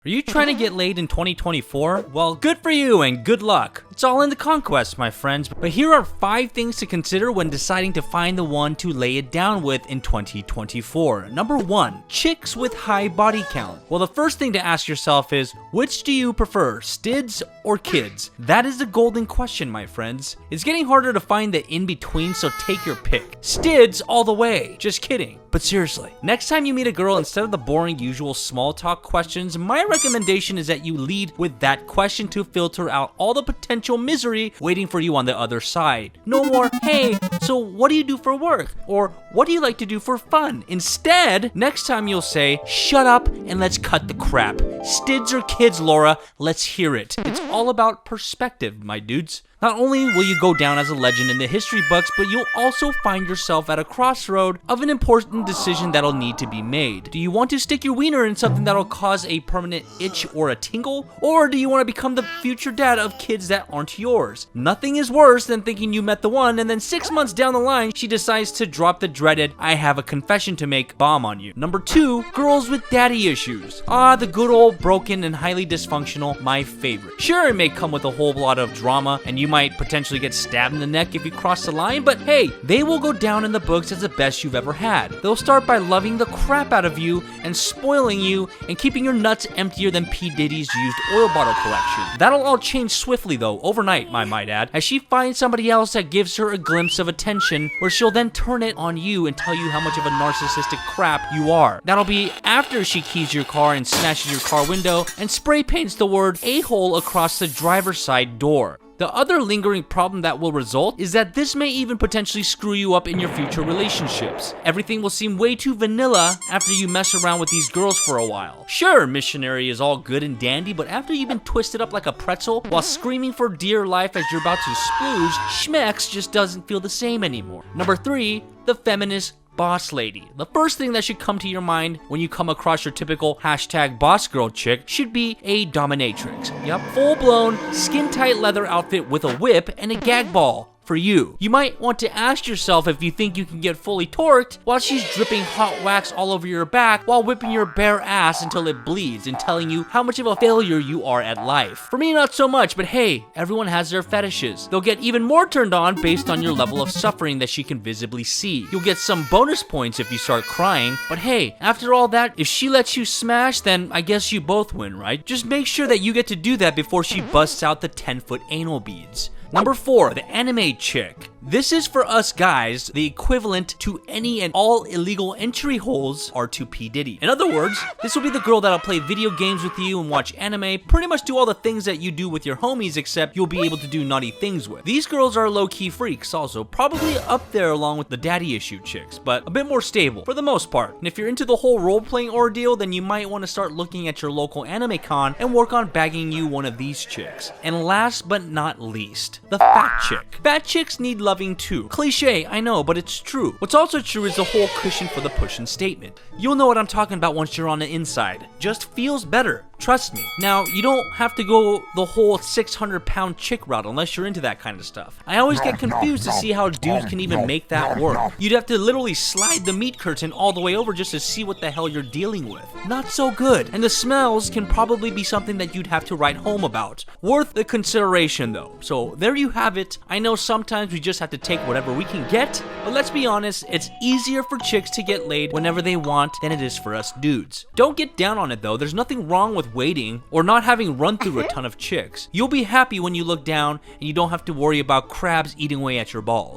Are you trying to get laid in 2024? Well, good for you and good luck. It's all in the conquest, my friends. But here are 5 things to consider when deciding to find the one to lay it down with in 2024. Number 1, chicks with high body count. Well, the first thing to ask yourself is, which do you prefer, stids or kids? That is the golden question, my friends. It's getting harder to find the in-between, so take your pick. Stids all the way. Just kidding. But seriously, next time you meet a girl, instead of the boring usual small talk questions, my recommendation is that you lead with that question to filter out all the potential misery waiting for you on the other side. No more, hey, so what do you do for work? Or what do you like to do for fun? Instead, next time you'll say, shut up and let's cut the crap. Stids or kids, Laura, let's hear it. It's all about perspective, my dudes. Not only will you go down as a legend in the history books, but you'll also find yourself at a crossroad of an important decision that'll need to be made. Do you want to stick your wiener in something that'll cause a permanent itch or a tingle? Or do you want to become the future dad of kids that aren't yours? Nothing is worse than thinking you met the one and then 6 months down the line, she decides to drop the dreaded, I have a confession to make bomb on you. Number 2, girls with daddy issues. The good old broken and highly dysfunctional, my favorite. Sure, it may come with a whole lot of drama and you might potentially get stabbed in the neck if you cross the line, but hey, they will go down in the books as the best you've ever had. They'll start by loving the crap out of you and spoiling you and keeping your nuts emptier than P. Diddy's used oil bottle collection. That'll all change swiftly though, overnight, I might add, as she finds somebody else that gives her a glimpse of attention where she'll then turn it on you and tell you how much of a narcissistic crap you are. That'll be after she keys your car and smashes your car window and spray paints the word a-hole across the driver's side door. The other lingering problem that will result is that this may even potentially screw you up in your future relationships. Everything will seem way too vanilla after you mess around with these girls for a while. Sure, missionary is all good and dandy, but after you've been twisted up like a pretzel while screaming for dear life as you're about to splooge, schmex just doesn't feel the same anymore. Number 3, the feminist boss lady. The first thing that should come to your mind when you come across your typical hashtag boss girl chick should be a dominatrix. Yep, full-blown, skin-tight leather outfit with a whip and a gag ball. For you. You might want to ask yourself if you think you can get fully torqued while she's dripping hot wax all over your back while whipping your bare ass until it bleeds and telling you how much of a failure you are at life. For me, not so much, but hey, everyone has their fetishes. They'll get even more turned on based on your level of suffering that she can visibly see. You'll get some bonus points if you start crying, but hey, after all that, if she lets you smash, then I guess you both win, right? Just make sure that you get to do that before she busts out the 10-foot anal beads. Number 4, the anime chick. This is for us guys the equivalent to any and all illegal entry holes are to P. Diddy. In other words, this will be the girl that'll play video games with you and watch anime, pretty much do all the things that you do with your homies except you'll be able to do naughty things with. These girls are low-key freaks also, probably up there along with the daddy issue chicks, but a bit more stable for the most part. And if you're into the whole role-playing ordeal, then you might want to start looking at your local anime con and work on bagging you one of these chicks. And last but not least, the fat chick. Fat chicks need loving too. Cliche, I know, but it's true. What's also true is the whole cushion for the pushing statement. You'll know what I'm talking about once you're on the inside. Just feels better. Trust me. Now, you don't have to go the whole 600-pound chick route unless you're into that kind of stuff. I always get confused to see how dudes can even make that work. You'd have to literally slide the meat curtain all the way over just to see what the hell you're dealing with. Not so good. And the smells can probably be something that you'd have to write home about. Worth the consideration though. So there you have it. I know sometimes we just have to take whatever we can get, but let's be honest, it's easier for chicks to get laid whenever they want than it is for us dudes. Don't get down on it though. There's nothing wrong with waiting or not having run through a ton of chicks. You'll be happy when you look down and you don't have to worry about crabs eating away at your balls.